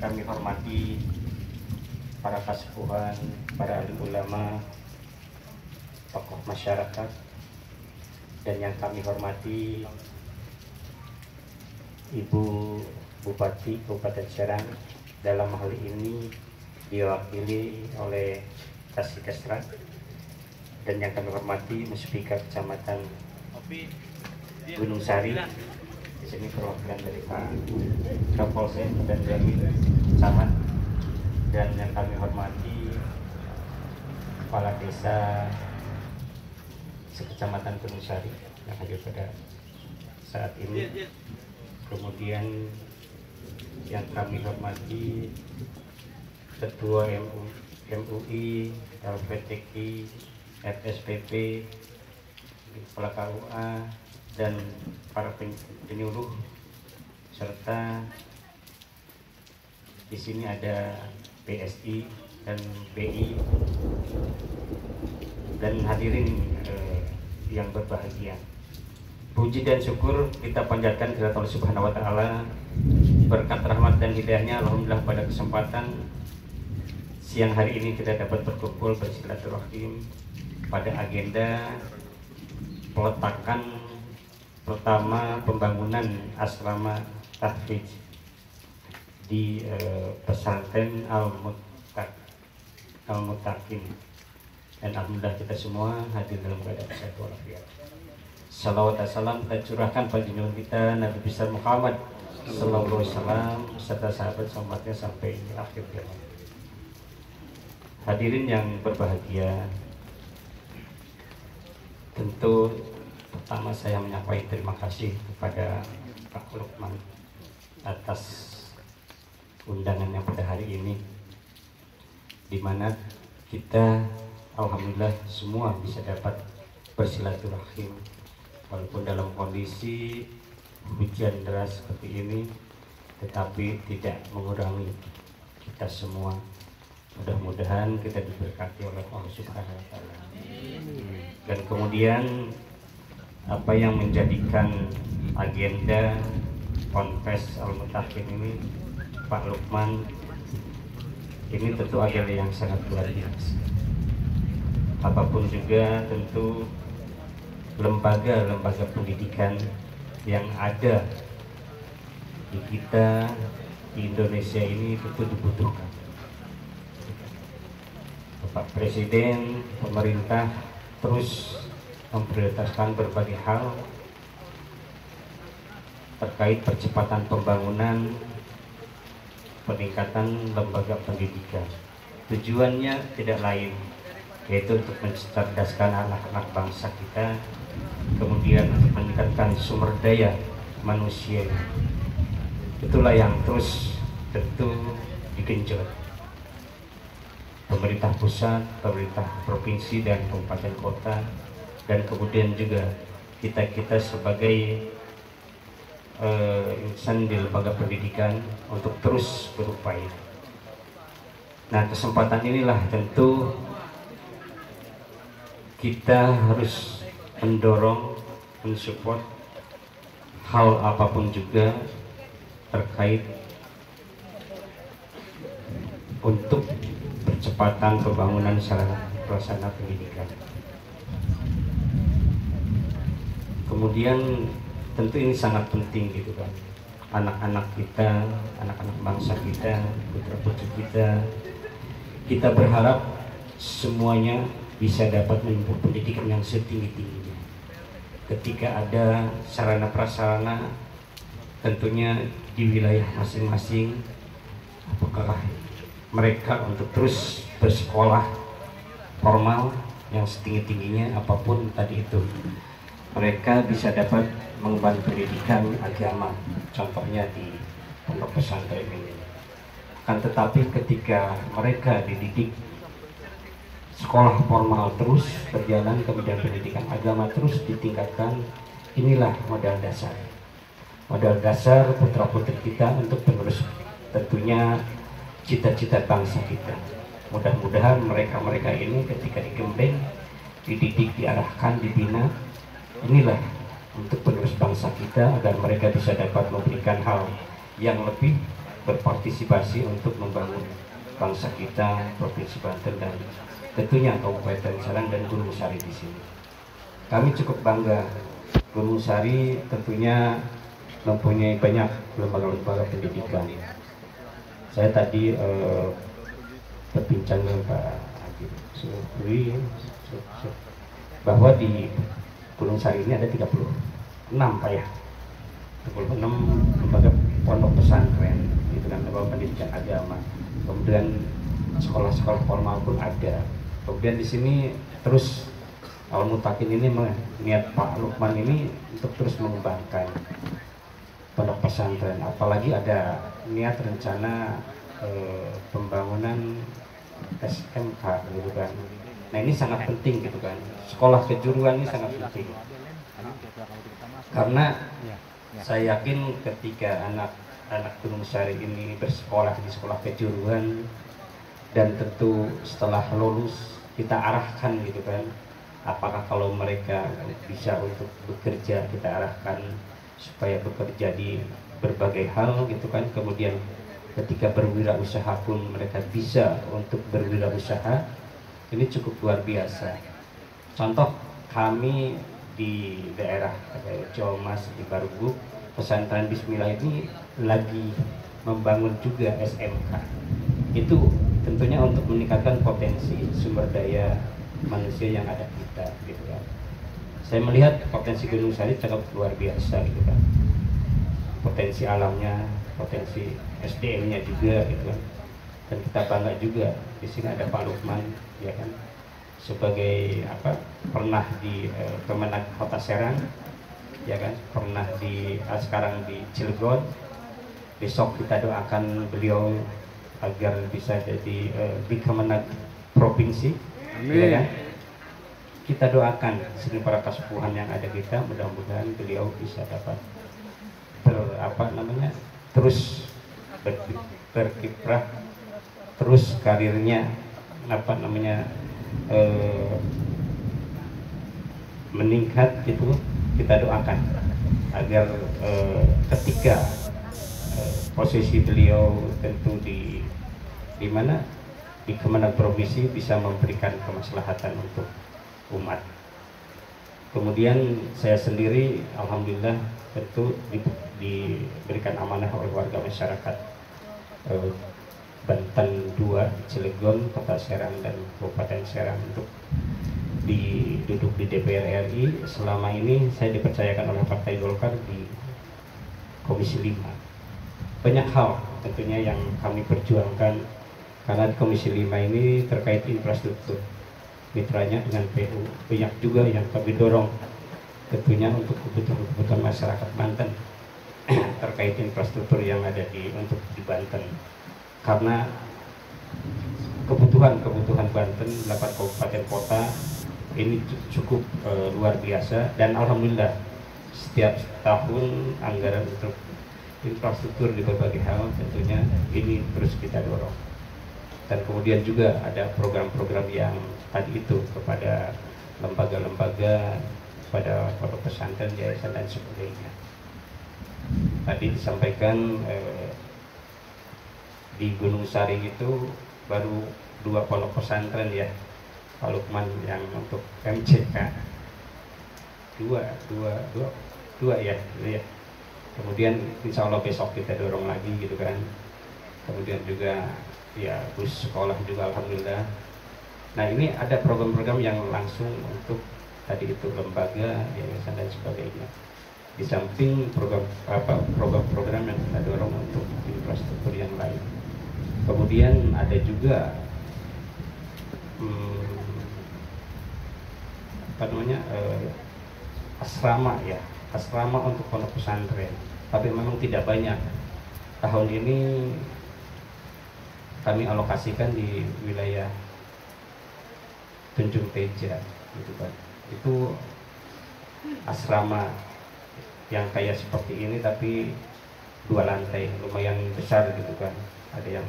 kami hormati para kasepuhan, para alim ulama, tokoh masyarakat, dan yang kami hormati Ibu Bupati Kabupaten Serang, dalam hal ini diwakili oleh Kasih Kesra, dan yang kami hormati Muspika Kecamatan Gunung Sari. Di sini perwakilan dari Pak Kapolsek dan dari Camat, dan yang kami hormati Kepala Desa Sekecamatan Gunung Sari yang hadir pada saat ini. Kemudian yang kami hormati Ketua MUI, LPTI, FSPP, Kepala KUA, dan para penyuluh, serta di sini ada PSI dan BI, dan hadirin yang berbahagia. Puji dan syukur kita panjatkan kepada Allah Subhanahu wa Ta'ala, berkat rahmat dan hidayahnya. Alhamdulillah pada kesempatan siang hari ini kita dapat berkumpul bersilaturahim pada agenda peletakan pertama pembangunan asrama tahfidz di pesantren Al-Muttaqin, dan alhamdulillah kita semua hadir dalam keadaan sehat walafiat. Salawat dan salam kita curahkan pada junjungan kita Nabi besar Muhammad sallallahu alaihi wasallam serta sahabat sahabatnya sampai akhir zaman. Hadirin yang berbahagia, tentu pertama saya menyampaikan terima kasih kepada Pak Lukman atas undangannya pada hari ini, di mana kita alhamdulillah semua bisa dapat bersilaturahim walaupun dalam kondisi hujan deras seperti ini, tetapi tidak mengurangi kita semua. Mudah-mudahan kita diberkati oleh Allah Subhanahu wa Ta'ala. Dan kemudian apa yang menjadikan agenda Ponpes Al-Muttaqin ini, Pak Lukman, ini tentu agenda yang sangat luar biasa. Apapun juga tentu lembaga-lembaga pendidikan yang ada di kita di Indonesia ini tentu dibutuhkan. Bapak Presiden, pemerintah terus memprioritaskan berbagai hal terkait percepatan pembangunan, peningkatan lembaga pendidikan. Tujuannya tidak lain yaitu untuk mencerdaskan anak-anak bangsa kita, kemudian untuk meningkatkan sumber daya manusia. Itulah yang terus tentu digenjot pemerintah pusat, pemerintah provinsi dan kabupaten kota, dan kemudian juga kita sebagai insan di lembaga pendidikan untuk terus berupaya. Nah, kesempatan inilah tentu kita harus mendorong, mensupport hal apapun juga terkait untuk percepatan pembangunan sarana prasarana pendidikan. Kemudian tentu ini sangat penting gitu kan, anak-anak kita, anak-anak bangsa kita, putra-putri kita berharap semuanya bisa dapat menempuh pendidikan yang setinggi-tingginya. Ketika ada sarana prasarana tentunya di wilayah masing-masing, apakah mereka untuk terus bersekolah formal yang setinggi-tingginya, apapun tadi itu, mereka bisa dapat mengemban pendidikan agama, contohnya di pondok pesantren ini. Akan tetapi ketika mereka dididik sekolah formal terus berjalan, kemudian pendidikan agama terus ditingkatkan, inilah modal dasar. Modal dasar putra-putri kita untuk menerus tentunya cita-cita bangsa kita. Mudah-mudahan mereka-mereka ini ketika digembleng, dididik, diarahkan, dibina, inilah untuk penerus bangsa kita agar mereka bisa dapat memberikan hal yang lebih berpartisipasi untuk membangun bangsa kita, Provinsi Banten, dan tentunya Kabupaten Serang dan Gunung Sari di sini. Kami cukup bangga. Gunung Sari tentunya mempunyai banyak lembaga-lembaga pendidikan. Saya tadi berbincang dengan Pak Hakim Supri bahwa di Gunung Sari ini ada 36 Pak ya, 36 lembaga pondok pesantren, gitu kan, lembaga pendidikan agama. Kemudian sekolah-sekolah formal pun ada. Kemudian di sini terus Al Mutakin ini niat Pak Lukman ini untuk terus mengembangkan pondok pesantren, apalagi ada niat rencana pembangunan SMK gitu kan. Nah ini sangat penting gitu kan, sekolah kejuruan ini sangat penting karena saya yakin ketika anak Gunung Sari ini bersekolah di sekolah kejuruan dan tentu setelah lulus kita arahkan gitu kan, apakah kalau mereka bisa untuk bekerja kita arahkan supaya bekerja di berbagai hal gitu kan. Kemudian ketika berwirausaha pun mereka bisa untuk berwirausaha, ini cukup luar biasa. Contoh kami di daerah Jawa Mas di Baruguk, pesantren Bismillah ini lagi membangun juga SMK. Itu tentunya untuk meningkatkan potensi sumber daya manusia yang ada kita gitu kan. Saya melihat potensi Gunung Sari cukup luar biasa gitu kan. Potensi alamnya, potensi SDM-nya juga gitu kan. Dan kita bangga juga di sini ada Pak Lukman ya kan, sebagai pernah di Kemenag Kota Serang ya kan, pernah di sekarang di Cilegon. Besok kita doakan beliau agar bisa jadi di Kemenag Provinsi. Ya kan? Kita doakan sini para kesepuhan yang ada kita, mudah-mudahan beliau bisa dapat terus berkiprah, terus karirnya meningkat gitu. Kita doakan agar ketika posisi beliau tentu di mana di Kemenag Provinsi bisa memberikan kemaslahatan untuk umat. Kemudian saya sendiri alhamdulillah tentu diberikan amanah oleh warga masyarakat Banten 2, Cilegon, Kota Serang dan Kabupaten Serang untuk duduk di DPR RI. Selama ini saya dipercayakan oleh Partai Golkar di Komisi 5. Banyak hal tentunya yang kami perjuangkan karena di Komisi 5 ini terkait infrastruktur, mitranya dengan PU. Banyak juga yang kami dorong tentunya untuk kebutuhan masyarakat Banten terkait infrastruktur yang ada untuk di Banten, karena kebutuhan Banten 8 kabupaten kota ini cukup luar biasa. Dan alhamdulillah setiap tahun anggaran untuk infrastruktur di berbagai hal tentunya ini terus kita dorong. Dan kemudian juga ada program-program yang tadi itu kepada lembaga-lembaga, pada pondok pesantren, yayasan dan sebagainya. Tadi disampaikan di Gunung Sari itu baru 2 pondok pesantren ya Pak Lukman, yang untuk MCK dua ya. Kemudian insya Allah besok kita dorong lagi gitu kan. Kemudian juga ya bus sekolah juga alhamdulillah. Nah ini ada program-program yang langsung untuk tadi itu lembaga, yayasan dan sebagainya. Di samping program-program yang kita dorong untuk infrastruktur yang lain. Kemudian ada juga asrama untuk pondok pesantren, tapi memang tidak banyak. Tahun ini kami alokasikan di wilayah Tanjung Teja gitu kan. Itu asrama yang kayak seperti ini tapi 2 lantai, lumayan besar gitu kan. Ada yang